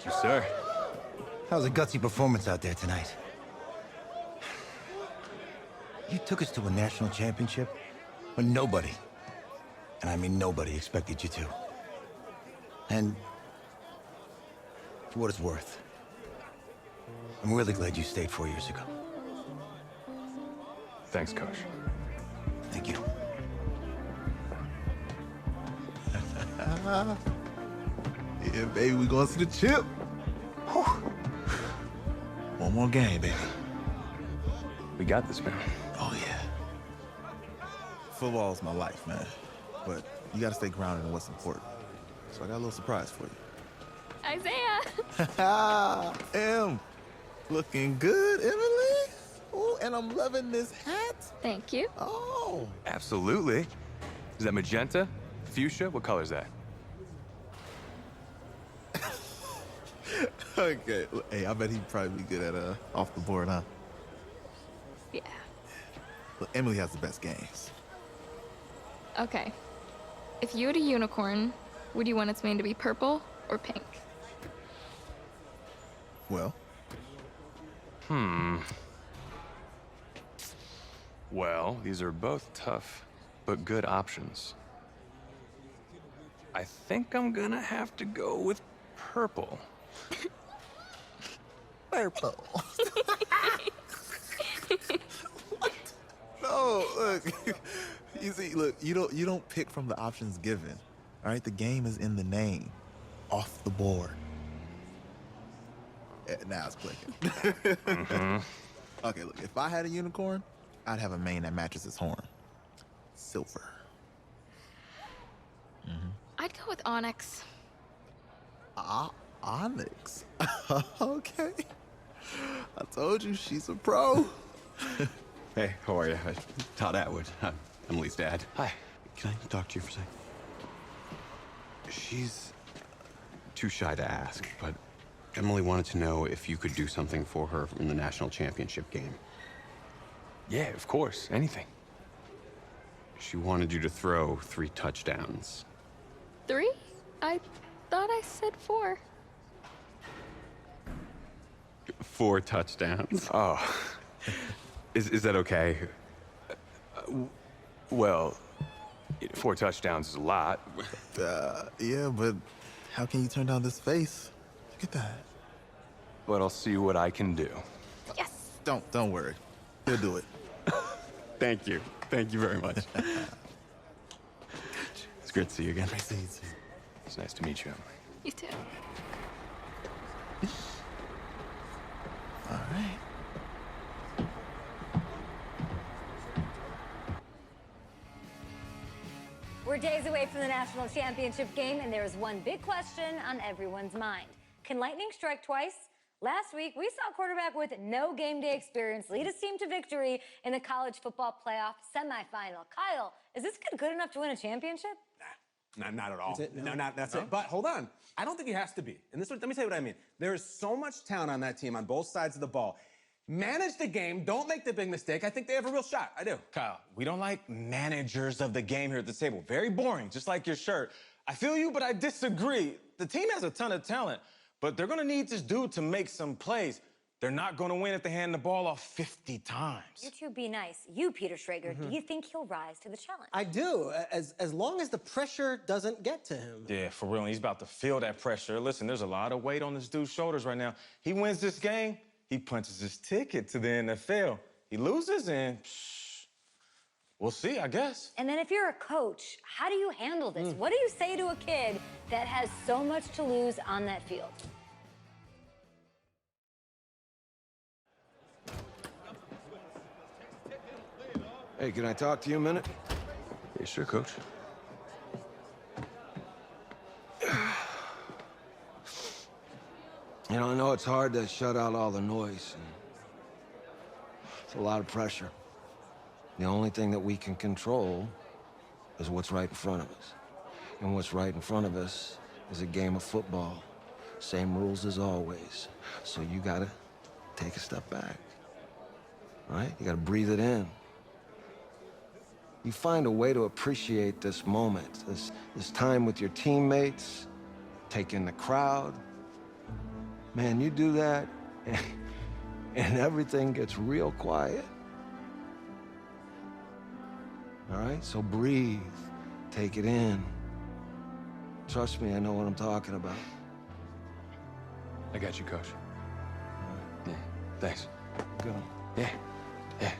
you, sir. That was a gutsy performance out there tonight. You took us to a national championship when nobody, and I mean nobody, expected you to. And for what it's worth, I'm really glad you stayed 4 years ago. Thanks, Coach. Thank you. Yeah, baby, we going to the chip. Whew. One more game, baby. We got this, man. Oh, yeah. Football's my life, man. But you got to stay grounded in what's important. So I got a little surprise for you. Isaiah! Em, looking good, Emily. Oh, and I'm loving this hat. Thank you. Oh. Absolutely. Is that magenta? Fuchsia? What color is that? Okay. Hey, I bet he'd probably be good at off the board, huh? Yeah. Look, Emily has the best games. Okay. If you had a unicorn, would you want its mane to be purple or pink? Well, Well, these are both tough, but good options. I think I'm gonna have to go with purple. purple. No, look. You see, look, you don't pick from the options given. All right, the game is in the name. Off the board. Now it's clicking. Okay, look, if I had a unicorn, I'd have a mane that matches its horn. Silver. I'd go with onyx. Onyx. Okay. I told you she's a pro. Hey, how are you? Todd Atwood. I'm Emily's dad. Hi. Can I talk to you for a second? She's too shy to ask, but Emily wanted to know if you could do something for her in the national championship game. Yeah, of course. Anything. She wanted you to throw 3 touchdowns. 3? I thought I said 4. 4 touchdowns. Oh. Is that okay? Well, 4 touchdowns is a lot. Yeah, but how can you turn down this face? Look at that. But I'll see what I can do. Yes! Don't worry. He'll do it. Thank you. Thank you very much. It's great to see you again. Nice to see you, too. It's nice to meet you, Emily. You too. All right. We're days away from the national championship game, and there is one big question on everyone's mind. Can lightning strike twice? Last week, we saw a quarterback with no game day experience lead his team to victory in the college football playoff semifinal. Kyle, is this kid good enough to win a championship? Nah, not at all. That's it? No, that's it. But hold on. I don't think he has to be. And let me tell you what I mean. There is so much talent on that team on both sides of the ball. Manage the game. Don't make the big mistake. I think they have a real shot. I do. Kyle, we don't like managers of the game here at the table. Very boring, just like your shirt. I feel you, but I disagree. The team has a ton of talent, but they're going to need this dude to make some plays. They're not going to win if they hand the ball off 50 times. You two be nice. You, Peter Schrager, do you think he'll rise to the challenge? I do, as long as the pressure doesn't get to him. Yeah, for real. And he's about to feel that pressure. Listen, there's a lot of weight on this dude's shoulders right now. He wins this game, he punches his ticket to the NFL. He loses, and we'll see, I guess. And then if you're a coach, how do you handle this? What do you say to a kid that has so much to lose on that field? Hey, can I talk to you a minute? Yeah, sure, Coach. You know, I know it's hard to shut out all the noise. And it's a lot of pressure. The only thing that we can control is what's right in front of us. And what's right in front of us is a game of football. Same rules as always. So you gotta take a step back, right? You gotta breathe it in. You find a way to appreciate this moment, this time with your teammates, take in the crowd. Man, you do that, and everything gets real quiet. All right, so breathe, take it in. Trust me, I know what I'm talking about. I got you, Coach. Yeah, thanks. Go. Yeah, yeah.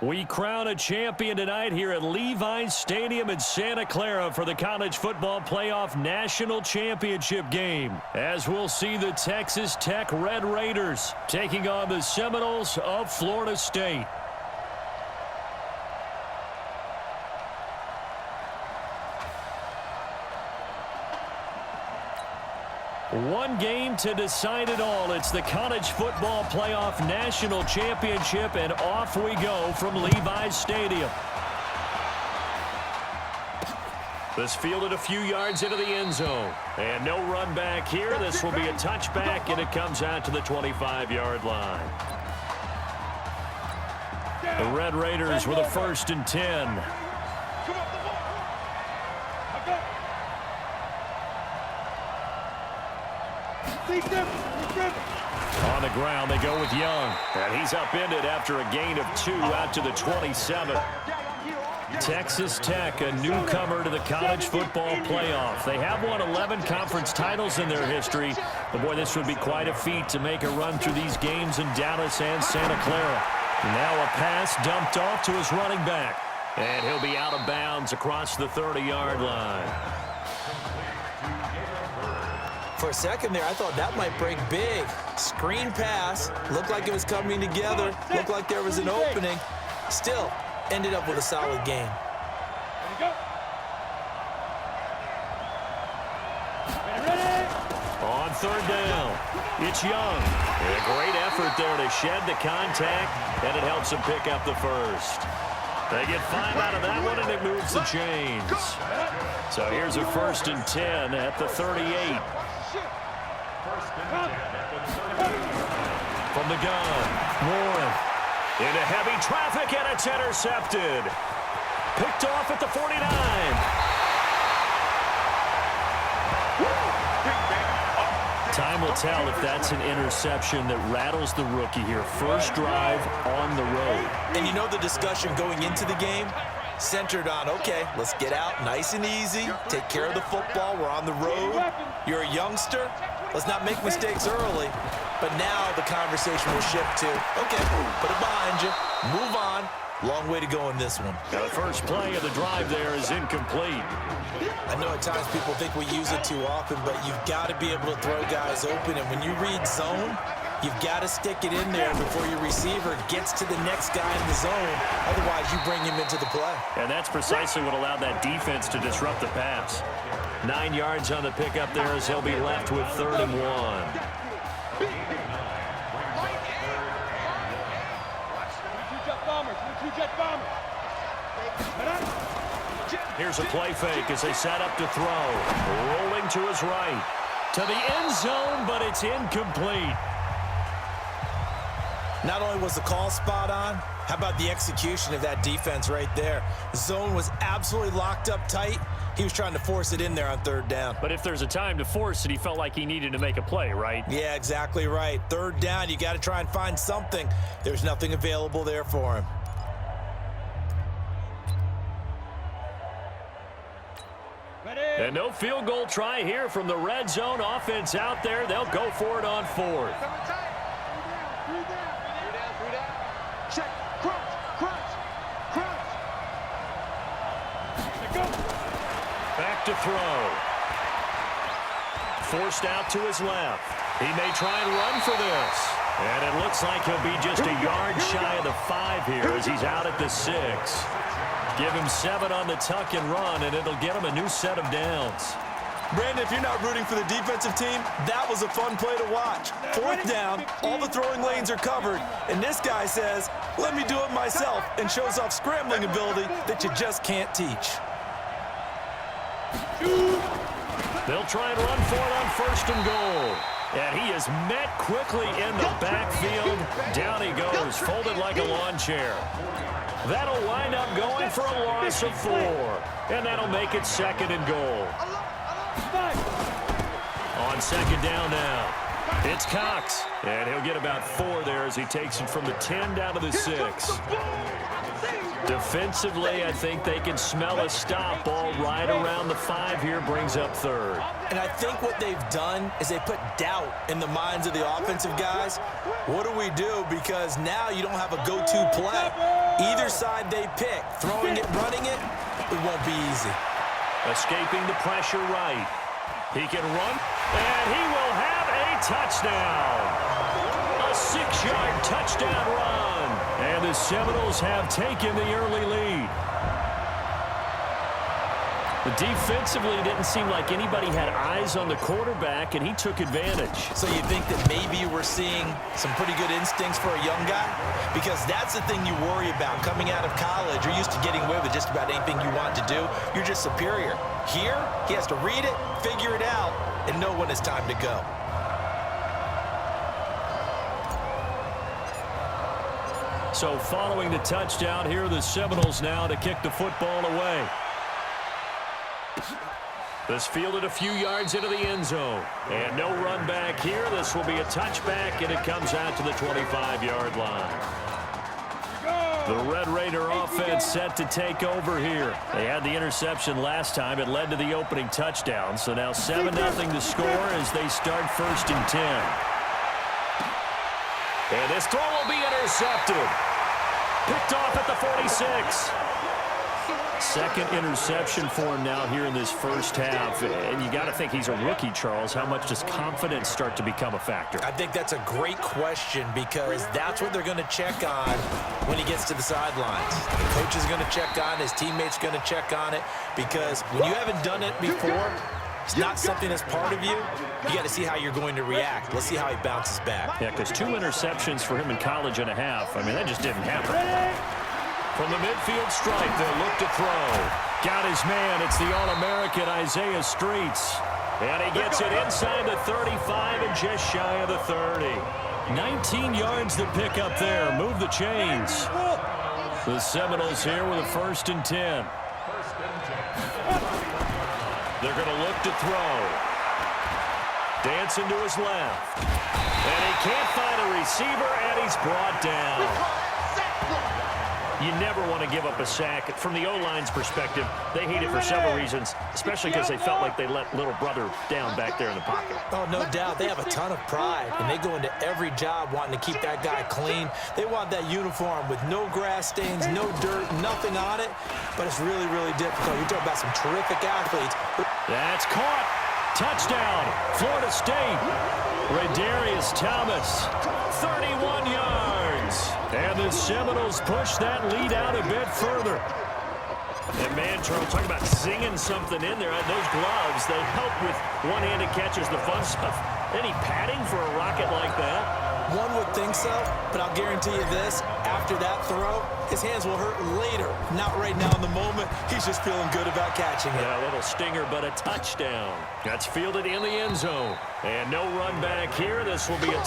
We crown a champion tonight here at Levi's Stadium in Santa Clara for the College Football Playoff National Championship game. As we'll see the Texas Tech Red Raiders taking on the Seminoles of Florida State. One game to decide it all. It's the College Football Playoff National Championship, and off we go from Levi's Stadium. This fielded a few yards into the end zone. And no run back here. This will be a touchback, and it comes out to the 25-yard line. The Red Raiders with a 1st and 10. On the ground, they go with Young. And he's upended after a gain of 2 out to the 27. Texas Tech, a newcomer to the college football playoff. They have won 11 conference titles in their history. But boy, this would be quite a feat to make a run through these games in Dallas and Santa Clara. Now a pass dumped off to his running back. And he'll be out of bounds across the 30-yard line. For a second there, I thought that might break big. Screen pass. Looked like it was coming together. Looked like there was an opening. Still, ended up with a solid game. On 3rd down, it's Young. And a great effort there to shed the contact, and it helps him pick up the 1st. They get 5 out of that one, and it moves the chains. So here's a 1st and 10 at the 38. From the gun, Warren. Into heavy traffic, and it's intercepted. Picked off at the 49. Time will tell if that's an interception that rattles the rookie here. First drive on the road. And you know the discussion going into the game? Centered on, okay, let's get out nice and easy, take care of the football, we're on the road. You're a youngster, let's not make mistakes early. But now the conversation will shift to, okay, put it behind you, move on. Long way to go in this one. The first play of the drive there is incomplete. I know at times people think we use it too often, but you've got to be able to throw guys open. And when you read zone, you've got to stick it in there before your receiver gets to the next guy in the zone. Otherwise, you bring him into the play. And that's precisely what allowed that defense to disrupt the pass. 9 yards on the pickup there as he'll be left with 3rd and 1. Here's a play fake as they set up to throw. Rolling to his right. To the end zone, but it's incomplete. Not only was the call spot on, how about the execution of that defense right there? The zone was absolutely locked up tight. He was trying to force it in there on 3rd down. But if there's a time to force it, he felt like he needed to make a play, right? Yeah, exactly right. 3rd down, you got to try and find something. There's nothing available there for him. And no field goal try here from the red zone. Offense out there. They'll go for it on 4th. Check. Crunch. Back to throw. Forced out to his left. He may try and run for this. And it looks like he'll be just a yard shy of the 5 here as he's out at the 6. Give him 7 on the tuck and run, and it'll get him a new set of downs. Brandon, if you're not rooting for the defensive team, that was a fun play to watch. 4th down, all the throwing lanes are covered, and this guy says, let me do it myself, and shows off scrambling ability that you just can't teach. They'll try and run for it on 1st and goal. And he is met quickly in the backfield. Down he goes, folded like a lawn chair. That'll wind up going for a loss of 4. And that'll make it 2nd and goal. On 2nd down now, it's Cox. And he'll get about 4 there as he takes it from the 10 down to the 6. Defensively, I think they can smell a stop. Ball right around the 5 here, brings up 3rd. And I think what they've done is they put doubt in the minds of the offensive guys. What do we do? Because now you don't have a go-to play. Either side they pick, throwing it, running it, it won't be easy. Escaping the pressure right. He can run, and he will have a touchdown. A 6-yard touchdown run. And the Seminoles have taken the early lead. Defensively, it didn't seem like anybody had eyes on the quarterback, and he took advantage. So you think that maybe we're seeing some pretty good instincts for a young guy? Because that's the thing you worry about. Coming out of college, you're used to getting away with just about anything you want to do. You're just superior. Here, he has to read it, figure it out, and know when it's time to go. So following the touchdown, here are the Seminoles now to kick the football away. This fielded a few yards into the end zone. And no run back here. This will be a touchback, and it comes out to the 25-yard line. The Red Raider offense set to take over here. They had the interception last time. It led to the opening touchdown. So now 7-0 to score as they start 1st and 10. And this throw will be intercepted. Picked off at the 46. 2nd interception for him now here in this 1st half. And you got to think he's a rookie, Charles. How much does confidence start to become a factor? I think that's a great question because that's what they're going to check on when he gets to the sidelines. The coach is going to check on, his teammates going to check on it, because when you haven't done it before, it's not something that's part of you. You got to see how you're going to react. Let's see how he bounces back. Yeah, because 2 interceptions for him in college and a half. I mean, that just didn't happen. From the midfield stripe, they'll look to throw. Got his man. It's the All-American Isaiah Streets. And he gets it inside the 35 and just shy of the 30. 19 yards to pick up there. Move the chains. The Seminoles here with a 1st and 10. They're going to look to throw. Dancing to his left. And he can't find a receiver, and he's brought down. You never want to give up a sack. From the O-line's perspective, they hate it for several reasons, especially because they felt like they let little brother down back there in the pocket. Oh, no doubt. They have a ton of pride, and they go into every job wanting to keep that guy clean. They want that uniform with no grass stains, no dirt, nothing on it, but it's really, really difficult. You're talking about some terrific athletes. That's caught. Touchdown, Florida State. Radarius Thomas, 31 yards. And the Seminoles push that lead out a bit further. And man, Charles, talking about singing something in there. Those gloves, they help with one-handed catches, the fun stuff. Any padding for a rocket like that? One would think so, but I'll guarantee you this. After that throw, his hands will hurt later. Not right now in the moment. He's just feeling good about catching it. Yeah, a little stinger, but a touchdown. That's fielded in the end zone. And no run back here. This will be a